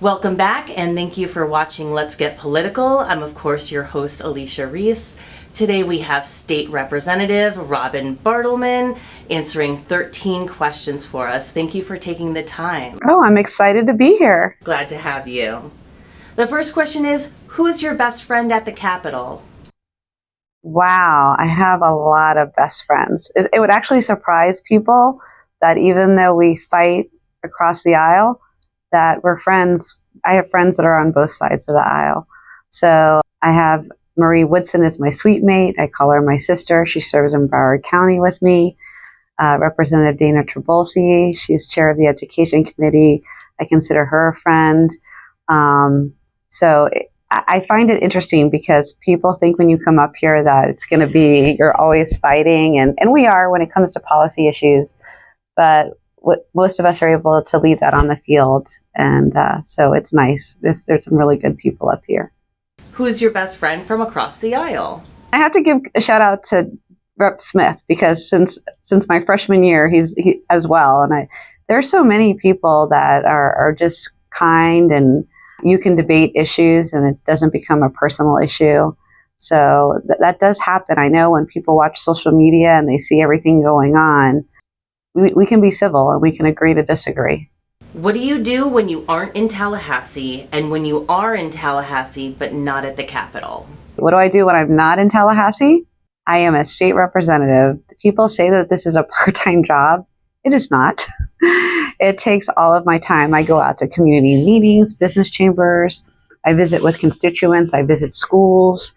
Welcome back, and thank you for watching Let's Get Political. I'm, of course, your host, Alicia Reese. Today we have State Representative Robin Bartleman answering 13 questions for us. Thank you for taking the time. Oh, I'm excited to be here. Glad to have you. The first question is, who is your best friend at the Capitol? Wow, I have a lot of best friends. It would actually surprise people that even though we fight across the aisle, that we're friends. I have friends that are on both sides of the aisle. So I have Marie Woodson is my suite mate. I call her my sister. She serves in Broward County with me. Representative Dana Trabulsi, she's chair of the Education Committee. I consider her a friend. I find it interesting because people think when you come up here that it's going to be, you're always fighting, and we are when it comes to policy issues, but most of us are able to leave that on the field, and so it's nice. There's some really good people up here. Who is your best friend from across the aisle? I have to give a shout out to Rep. Smith because since my freshman year, he as well, and there are so many people that are just kind, and you can debate issues and it doesn't become a personal issue. So that does happen. I know when people watch social media and they see everything going on, we can be civil and we can agree to disagree. What do you do when you aren't in Tallahassee and when you are in Tallahassee but not at the Capitol? What do I do when I'm not in Tallahassee? I am a state representative. People say that this is a part-time job. It is not. It takes all of my time. I go out to community meetings, business chambers. I visit with constituents. I visit schools.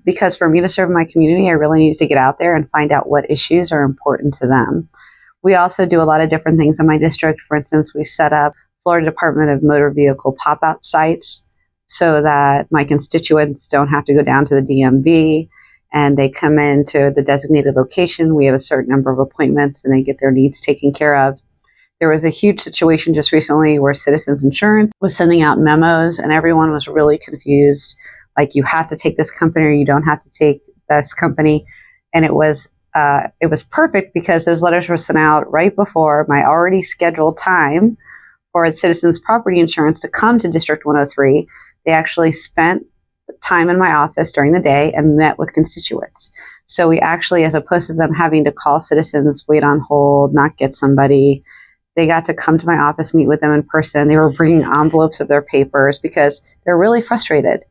Because for me to serve my community, I really need to get out there and find out what issues are important to them. We also do a lot of different things in my district. For instance, we set up Florida Department of Motor Vehicle pop-up sites so that my constituents don't have to go down to the DMV and they come into the designated location. We have a certain number of appointments and they get their needs taken care of. There was a huge situation just recently where Citizens Insurance was sending out memos and everyone was really confused. Like, you have to take this company or you don't have to take this company. And it was perfect because those letters were sent out right before my already scheduled time for Citizens Property Insurance to come to District 103. They actually spent time in my office during the day and met with constituents. So we actually, as opposed to them having to call Citizens, wait on hold, not get somebody, they got to come to my office, meet with them in person. They were bringing envelopes of their papers because they're really frustrated.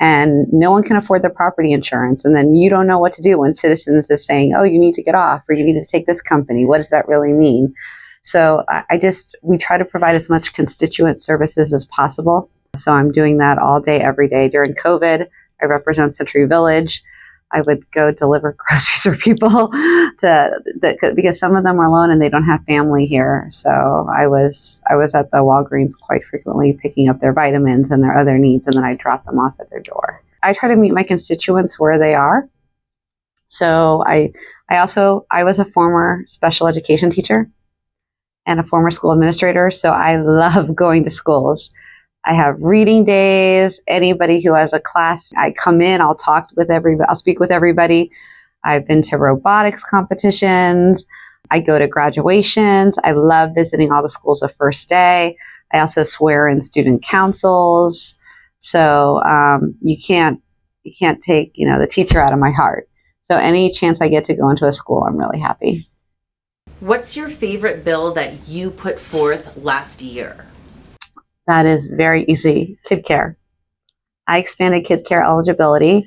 And no one can afford their property insurance. And then you don't know what to do when Citizens is saying, oh, you need to get off or you need to take this company. What does that really mean? So we try to provide as much constituent services as possible. So I'm doing that all day, every day. During COVID, I represent Century Village. I would go deliver groceries for people because some of them are alone and they don't have family here. So I was at the Walgreens quite frequently picking up their vitamins and their other needs, and then I drop them off at their door. I try to meet my constituents where they are. So I was a former special education teacher and a former school administrator. So I love going to schools. I have reading days. Anybody who has a class, I come in, I'll speak with everybody. I've been to robotics competitions. I go to graduations. I love visiting all the schools the first day. I also swear in student councils. So you can't take, the teacher out of my heart. So any chance I get to go into a school, I'm really happy. What's your favorite bill that you put forth last year? That is very easy. Kid care. I expanded kid care eligibility.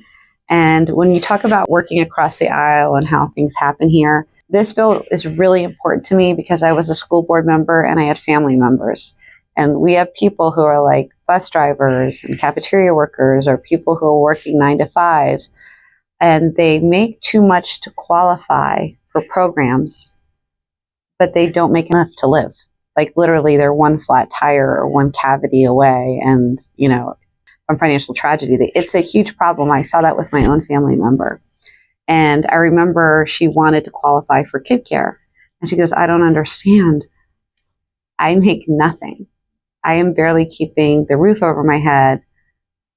And when you talk about working across the aisle and how things happen here, this bill is really important to me because I was a school board member and I had family members. And we have people who are like bus drivers and cafeteria workers or people who are working 9 to 5s. And they make too much to qualify for programs, but they don't make enough to live. Like literally they're one flat tire or one cavity away and, from financial tragedy. It's a huge problem. I saw that with my own family member. And I remember she wanted to qualify for kid care. And she goes, I don't understand. I make nothing. I am barely keeping the roof over my head,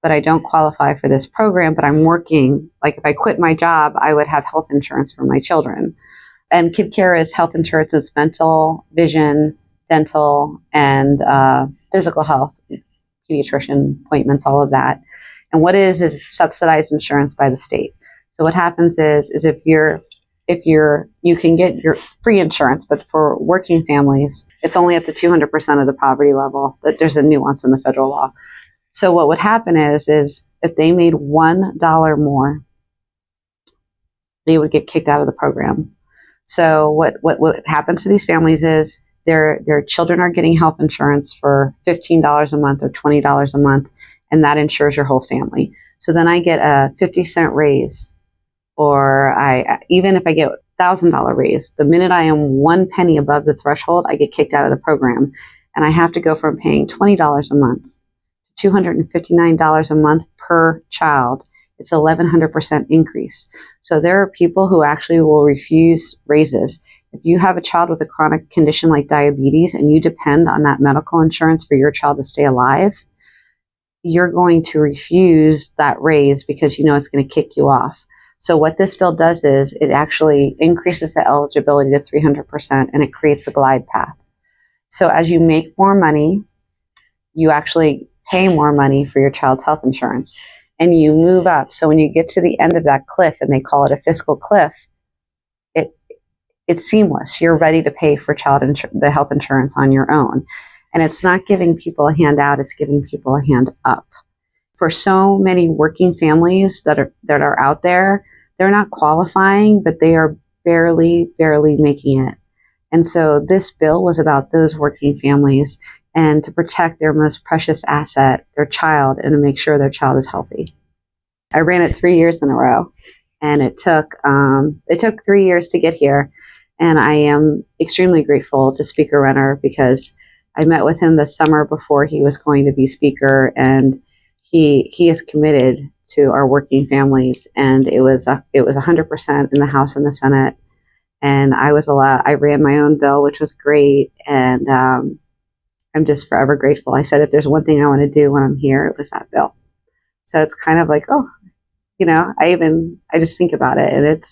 but I don't qualify for this program, but I'm working. Like if I quit my job, I would have health insurance for my children. And kid care is health insurance. It's mental, vision, dental, and physical health, pediatrician appointments, all of that. And what it is subsidized insurance by the state. So what happens is you can get your free insurance, but for working families, it's only up to 200% of the poverty level. There's a nuance in the federal law. So what would happen is if they made $1 more, they would get kicked out of the program. So what happens to these families is their children are getting health insurance for $15 a month or $20 a month, and that insures your whole family. So then I get a 50-cent raise, or even if I get $1,000 raise, the minute I am 1 penny above the threshold, I get kicked out of the program, and I have to go from paying $20 a month to $259 a month per child. It's 1,100% increase. So there are people who actually will refuse raises. If you have a child with a chronic condition like diabetes and you depend on that medical insurance for your child to stay alive, you're going to refuse that raise because you know it's going to kick you off. So what this bill does is it actually increases the eligibility to 300%, and it creates a glide path. So as you make more money, you actually pay more money for your child's health insurance, and you move up. So when you get to the end of that cliff, and they call it a fiscal cliff, it's seamless. You're ready to pay for the health insurance on your own. And it's not giving people a handout, it's giving people a hand up. For so many working families that are out there, they're not qualifying, but they are barely making it. And so this bill was about those working families and to protect their most precious asset, their child, and to make sure their child is healthy. I ran it 3 years in a row, and it took 3 years to get here. And I am extremely grateful to Speaker Renner because I met with him this summer before he was going to be Speaker, and he is committed to our working families. And it was 100% in the House and the Senate. And I ran my own bill, which was great. And I'm just forever grateful. I said, if there's one thing I want to do when I'm here, it was that bill. So it's kind of like, I just think about it, and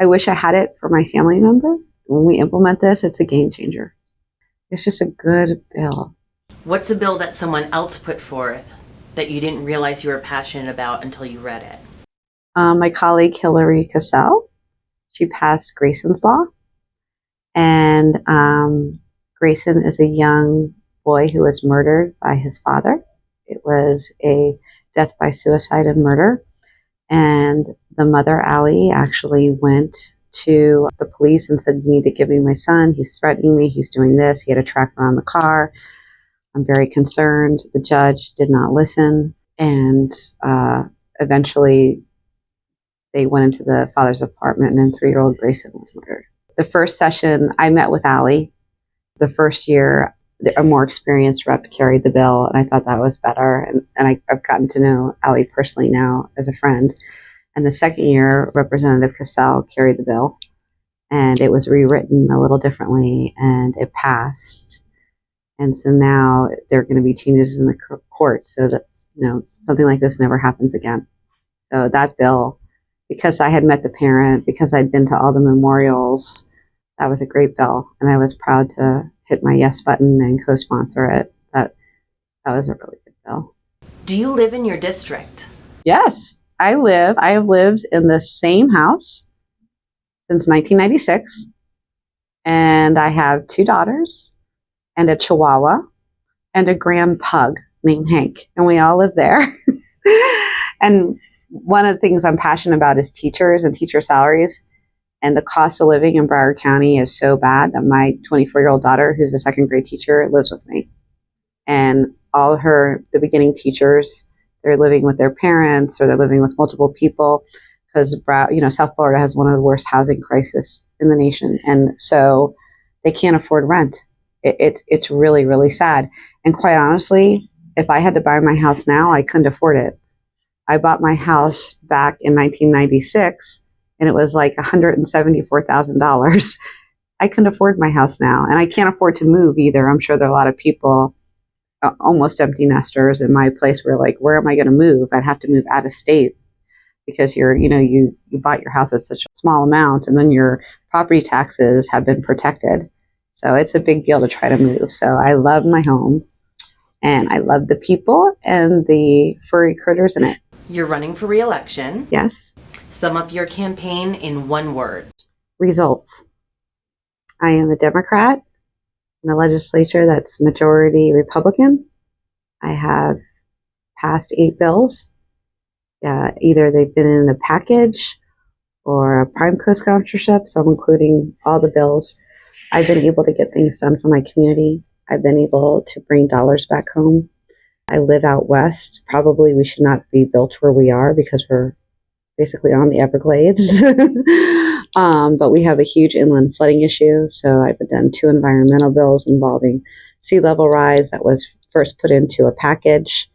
I wish I had it for my family member. When we implement this, it's a game changer. It's just a good bill. What's a bill that someone else put forth that you didn't realize you were passionate about until you read it? My colleague Hillary Cassell, she passed Grayson's Law. And Grayson is a young boy who was murdered by his father. It was a death by suicide and murder. And the mother, Allie, actually went to the police and said, you need to give me my son. He's threatening me. He's doing this. He had a tracker on the car. I'm very concerned. The judge did not listen. And eventually they went into the father's apartment, and 3-year-old Grayson was murdered. The first session, I met with Allie. The first year, a more experienced rep carried the bill, and I thought that was better. And I've gotten to know Allie personally now as a friend. And the second year, Representative Cassell carried the bill, and it was rewritten a little differently, and it passed. And so now there are going to be changes in the court so that something like this never happens again. So that bill, because I had met the parent, because I'd been to all the memorials, that was a great bill, and I was proud to hit my yes button and co-sponsor it. That was a really good bill. Do you live in your district? Yes, I have lived in the same house since 1996, and I have 2 daughters and a Chihuahua and a grand pug named Hank, and we all live there. And one of the things I'm passionate about is teachers and teacher salaries. And the cost of living in Broward County is so bad that my 24-year-old daughter, who's a second grade teacher, lives with me. And all the beginning teachers, they're living with their parents, or they're living with multiple people, because South Florida has one of the worst housing crises in the nation. And so they can't afford rent. It's really, really sad. And quite honestly, if I had to buy my house now, I couldn't afford it. I bought my house back in 1996, and it was like $174,000. I couldn't afford my house now, and I can't afford to move either. I'm sure there are a lot of people, almost empty nesters in my place, where like, where am I going to move? I'd have to move out of state because you bought your house at such a small amount, and then your property taxes have been protected. So it's a big deal to try to move. So I love my home, and I love the people and the furry critters in it. You're running for re-election. Yes. Sum up your campaign in one word. Results. I am a Democrat in a legislature that's majority Republican. I have passed 8 bills. Either they've been in a package or a prime co-sponsorship, so I'm including all the bills. I've been able to get things done for my community. I've been able to bring dollars back home. I live out west. Probably we should not be built where we are because we're basically on the Everglades. But we have a huge inland flooding issue. So I've done 2 environmental bills involving sea level rise that was first put into a package,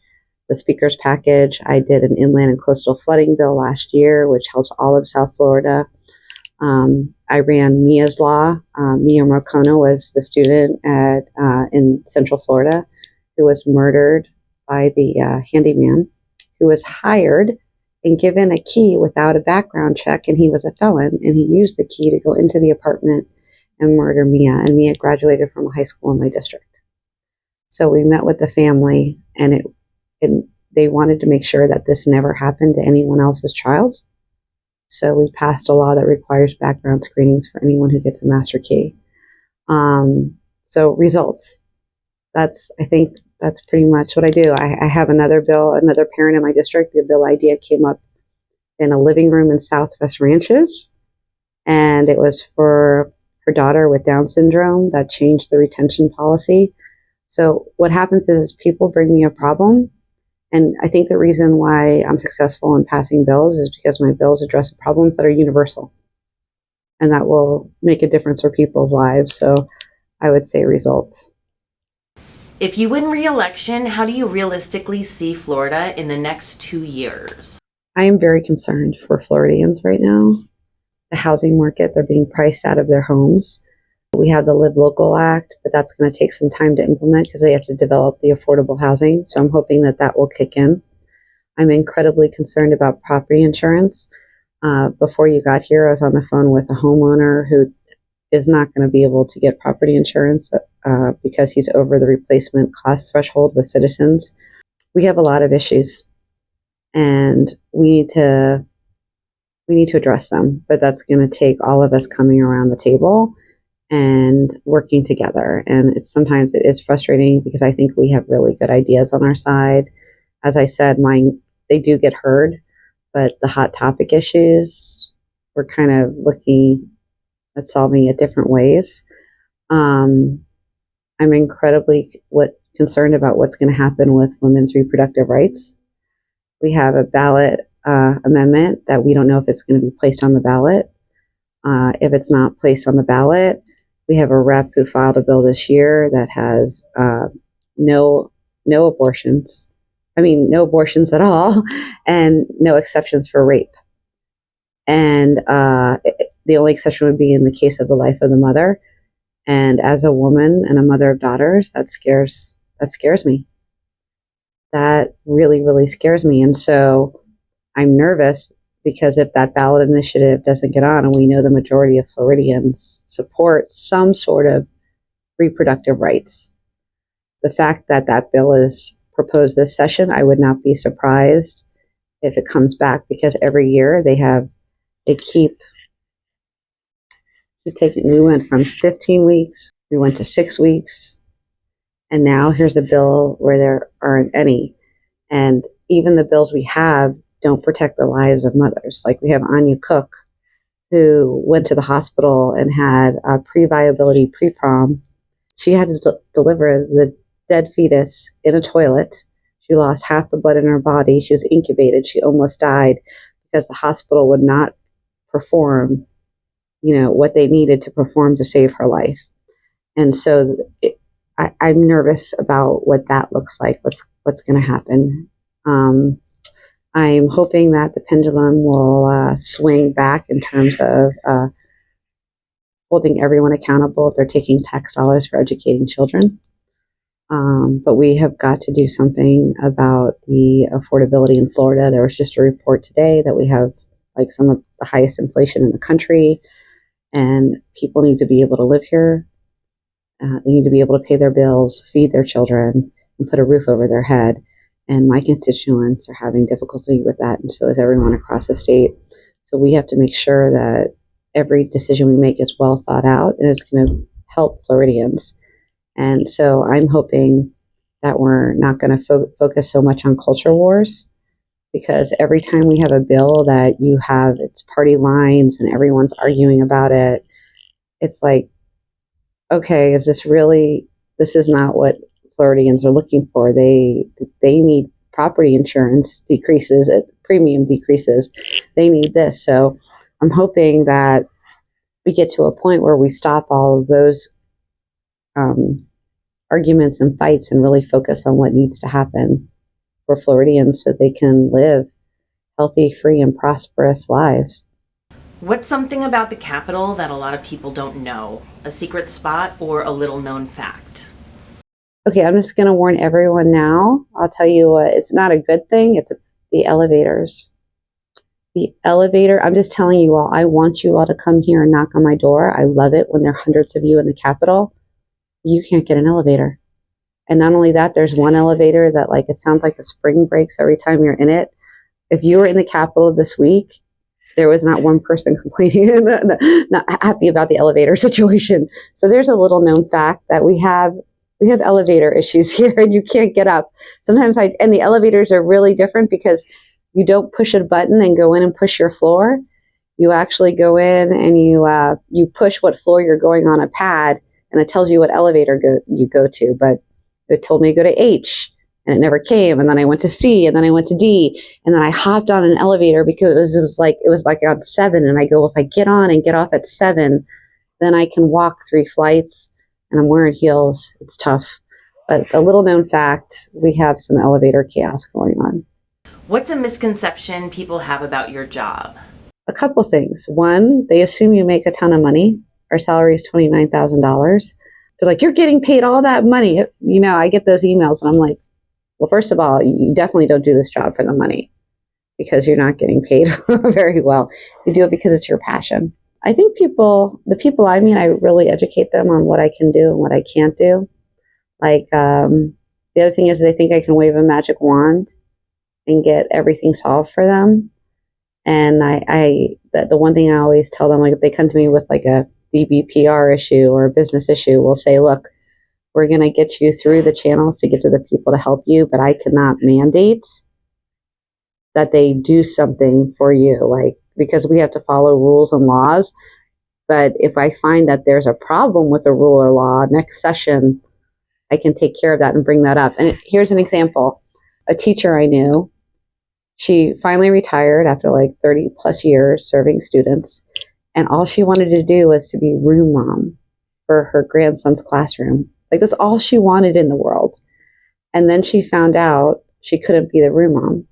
the speaker's package. I did an inland and coastal flooding bill last year, which helps all of South Florida. I ran Mia's Law. Mia Marcona was the student in Central Florida who was murdered by the handyman who was hired and given a key without a background check, and he was a felon, and he used the key to go into the apartment and murder Mia, and Mia graduated from a high school in my district. So we met with the family, and they wanted to make sure that this never happened to anyone else's child. So we passed a law that requires background screenings for anyone who gets a master key. So results. I think that's pretty much what I do. I have another bill, another parent in my district. The bill idea came up in a living room in Southwest Ranches, and it was for her daughter with Down syndrome that changed the retention policy. So what happens is people bring me a problem, and I think the reason why I'm successful in passing bills is because my bills address problems that are universal, and that will make a difference for people's lives. So I would say results. If you win re-election, how do you realistically see Florida in the next 2 years? I am very concerned for Floridians right now. The housing market, they're being priced out of their homes. We have the Live Local Act, but that's going to take some time to implement because they have to develop the affordable housing. So I'm hoping that will kick in. I'm incredibly concerned about property insurance. Before you got here, I was on the phone with a homeowner who is not going to be able to get property insurance because he's over the replacement cost threshold with Citizens. We have a lot of issues, and we need to address them. But that's going to take all of us coming around the table and working together. And sometimes it is frustrating because I think we have really good ideas on our side. As I said, they do get heard, but the hot topic issues, we're kind of looking at solving it different ways. I'm incredibly concerned about what's going to happen with women's reproductive rights. We have a ballot amendment that we don't know if it's going to be placed on the ballot. If it's not placed on the ballot, we have a rep who filed a bill this year that has no abortions. No abortions at all, and no exceptions for rape. And the only exception would be in the case of the life of the mother. And as a woman and a mother of daughters, that scares me. That really, really scares me. And so I'm nervous because if that ballot initiative doesn't get on, and we know the majority of Floridians support some sort of reproductive rights, the fact that bill is proposed this session, I would not be surprised if it comes back, because every year they keep taking. We went from 15 weeks, we went to 6 weeks, and now here's a bill where there aren't any. And even the bills we have don't protect the lives of mothers. Like we have Anya Cook, who went to the hospital and had a pre-viability pre-prom. She had to deliver the dead fetus in a toilet. She lost half the blood in her body. She was incubated. She almost died because the hospital would not perform, what they needed to perform to save her life. And so I'm nervous about what that looks like, what's going to happen. I'm hoping that the pendulum will swing back in terms of holding everyone accountable if they're taking tax dollars for educating children. But we have got to do something about the affordability in Florida. There was just a report today that we have some of the highest inflation in the country, and people need to be able to live here. They need to be able to pay their bills, feed their children, and put a roof over their head. And my constituents are having difficulty with that, and so is everyone across the state. So we have to make sure that every decision we make is well thought out and is going to help Floridians. And so I'm hoping that we're not going to focus so much on culture wars, because every time we have a bill that you have its party lines and everyone's arguing about it, it's like, okay, is this really, this is not what Floridians are looking for. They need property insurance decreases, premium decreases. They need this. So I'm hoping that we get to a point where we stop all of those arguments and fights and really focus on what needs to happen for Floridians so they can live healthy, free, and prosperous lives. What's something about the Capitol that a lot of people don't know? A secret spot or a little known fact? Okay, I'm just going to warn everyone now. I'll tell you what, it's not a good thing. It's the elevators. The elevator, I'm just telling you all, I want you all to come here and knock on my door. I love it when there are hundreds of you in the Capitol. You can't get an elevator. And not only that, there's one elevator that, like, it sounds like the spring breaks every time you're in it. If you were in the Capitol this week, there was not one person complaining, not happy about the elevator situation. So there's a little known fact that we have elevator issues here, and you can't get up. Sometimes and the elevators are really different because you don't push a button and go in and push your floor. You actually go in and you push what floor you're going on a pad, and it tells you what elevator you go to. But it told me to go to H, and it never came. And then I went to C, and then I went to D, and then I hopped on an elevator because it was like on 7. And I go, well, if I get on and get off at 7, then I can walk 3 flights. And I'm wearing heels. It's tough. But a little known fact, we have some elevator chaos going on. What's a misconception people have about your job? A couple things. One, they assume you make a ton of money. Our salary is $29,000. They're like, you're getting paid all that money. You know, I get those emails and I'm like, well, first of all, you definitely don't do this job for the money, because you're not getting paid very well. You do it because it's your passion. I think the people I meet, I really educate them on what I can do and what I can't do. Like, the other thing is they think I can wave a magic wand and get everything solved for them. And the one thing I always tell them, like, if they come to me with like a DBPR issue or a business issue, we'll say, look, we're going to get you through the channels to get to the people to help you, but I cannot mandate that they do something for you, like, because we have to follow rules and laws. But if I find that there's a problem with a rule or law, next session, I can take care of that and bring that up. And here's an example. A teacher I knew, she finally retired after like 30 plus years serving students. And all she wanted to do was to be room mom for her grandson's classroom. Like, that's all she wanted in the world. And then she found out she couldn't be the room mom,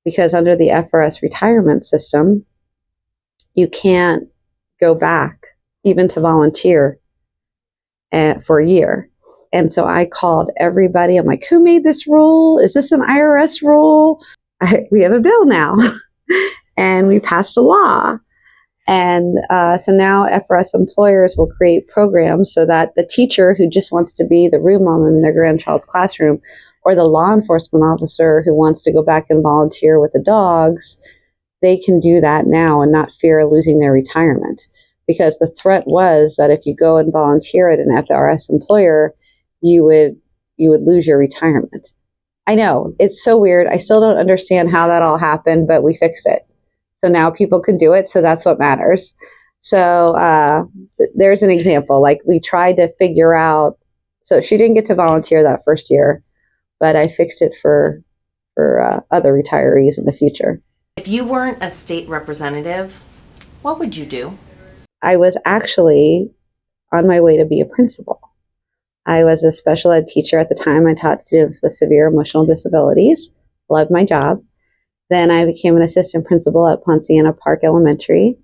because under the FRS retirement system, you can't go back even to volunteer for a year. And so I called everybody. I'm like, who made this rule? Is this an IRS rule? We have a bill now. And we passed a law. And so now FRS employers will create programs so that the teacher who just wants to be the room mom in their grandchild's classroom, or the law enforcement officer who wants to go back and volunteer with the dogs, they can do that now and not fear losing their retirement. Because the threat was that if you go and volunteer at an FRS employer, you would lose your retirement. I know, it's so weird. I still don't understand how that all happened, but we fixed it. So now people can do it, so that's what matters. So there's an example. Like, we tried to figure out, so she didn't get to volunteer that first year, but I fixed it for other retirees in the future. If you weren't a state representative, what would you do? I was actually on my way to be a principal. I was a special ed teacher at the time. I taught students with severe emotional disabilities. Loved my job. Then I became an assistant principal at Ponciana Park Elementary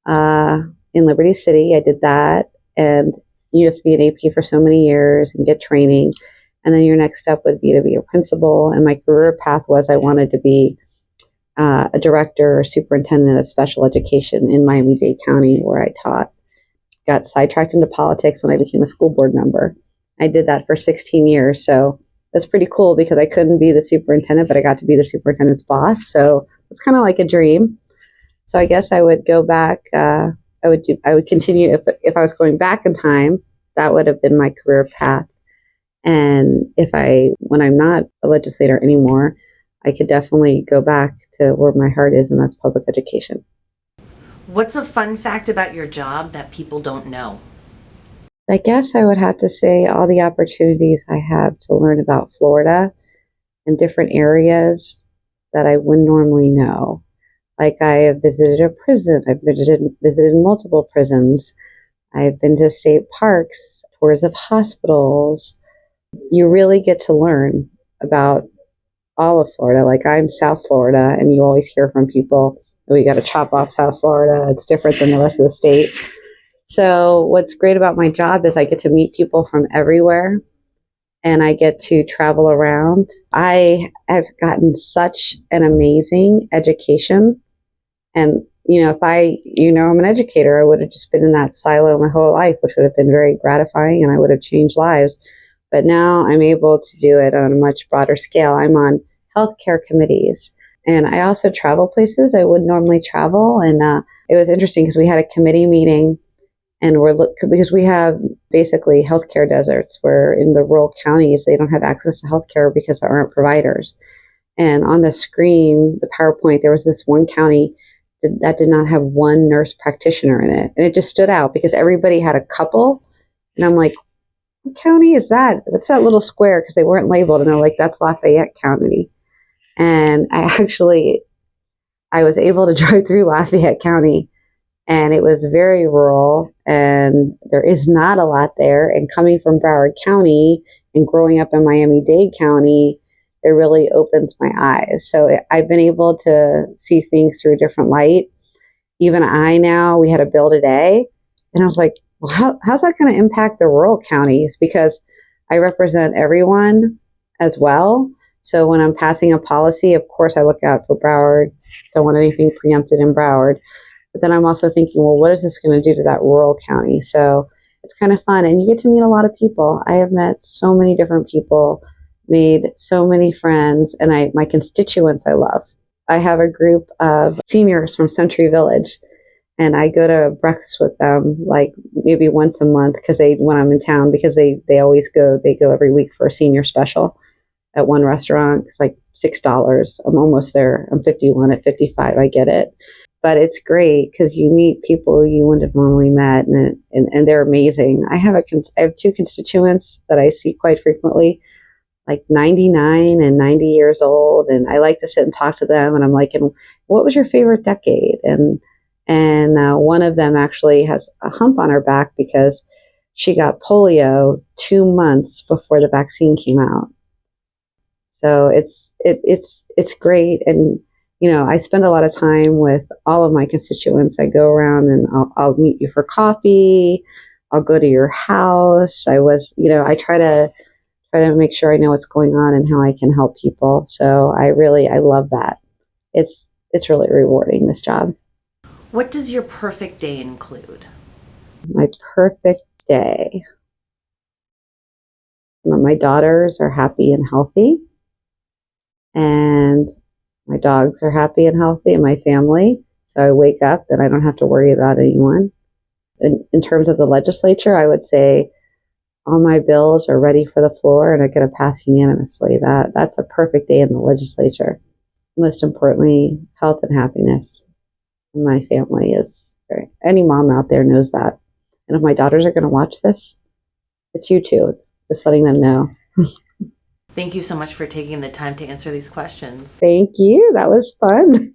in Liberty City. I did that, and you have to be an AP for so many years and get training. And then your next step would be to be a principal. And my career path was I wanted to be a director or superintendent of special education in Miami-Dade County, where I taught. Got sidetracked into politics, and I became a school board member. I did that for 16 years. So That's pretty cool because I couldn't be the superintendent, but I got to be the superintendent's boss. So it's kind of like a dream. So I guess I would go back. I would continue if I was going back in time. That would have been my career path. And when I'm not a legislator anymore, I could definitely go back to where my heart is, and that's public education. What's a fun fact about your job that people don't know? I guess I would have to say all the opportunities I have to learn about Florida and different areas that I wouldn't normally know. Like I have visited a prison. I've visited multiple prisons. I've been to state parks, tours of hospitals. You really get to learn about all of Florida. Like I'm South Florida, and you always hear from people, we got to chop off South Florida. It's different than the rest of the state. So what's great about my job is I get to meet people from everywhere, and I get to travel around. I have gotten such an amazing education. And, if I'm an educator, I would have just been in that silo my whole life, which would have been very gratifying, and I would have changed lives. But now I'm able to do it on a much broader scale. I'm on healthcare committees, and I also travel places I wouldn't normally travel. And it was interesting because we had a committee meeting, and because we have basically healthcare deserts where in the rural counties, they don't have access to healthcare because there aren't providers. And on the screen, the PowerPoint, there was this one county that did not have one nurse practitioner in it. And it just stood out because everybody had a couple. And I'm like, what county is that? What's that little square? Because they weren't labeled. And they're like, that's Lafayette County. And I was able to drive through Lafayette County, and it was very rural, and there is not a lot there. And coming from Broward County and growing up in Miami-Dade County, it really opens my eyes. So I've been able to see things through a different light. Even we had a bill today, and I was like, well, how's that going to impact the rural counties? Because I represent everyone as well. So when I'm passing a policy, of course, I look out for Broward. Don't want anything preempted in Broward. But then I'm also thinking, well, what is this going to do to that rural county? So it's kind of fun. And you get to meet a lot of people. I have met so many different people, made so many friends, and my constituents I love. I have a group of seniors from Century Village, and I go to breakfast with them like maybe once a month when I'm in town, because they always go. They go every week for a senior special at one restaurant. It's like $6. I'm almost there. I'm 51. At 55, I get it. But it's great because you meet people you wouldn't have normally met, and they're amazing. I have two constituents that I see quite frequently, like 99 and 90 years old, and I like to sit and talk to them. And I'm like, and what was your favorite decade? And one of them actually has a hump on her back because she got polio 2 months before the vaccine came out. So it's great. And I spend a lot of time with all of my constituents. I go around and I'll meet you for coffee. I'll go to your house. I try to make sure I know what's going on and how I can help people. So I love that. It's really rewarding, this job. What does your perfect day include? My perfect day. My daughters are happy and healthy, and my dogs are happy and healthy, and my family. So I wake up and I don't have to worry about anyone. In terms of the legislature, I would say all my bills are ready for the floor and are going to pass unanimously. That's a perfect day in the legislature. Most importantly, health and happiness. My family any mom out there knows that. And if my daughters are going to watch this, it's you too. Just letting them know. Thank you so much for taking the time to answer these questions. Thank you. That was fun.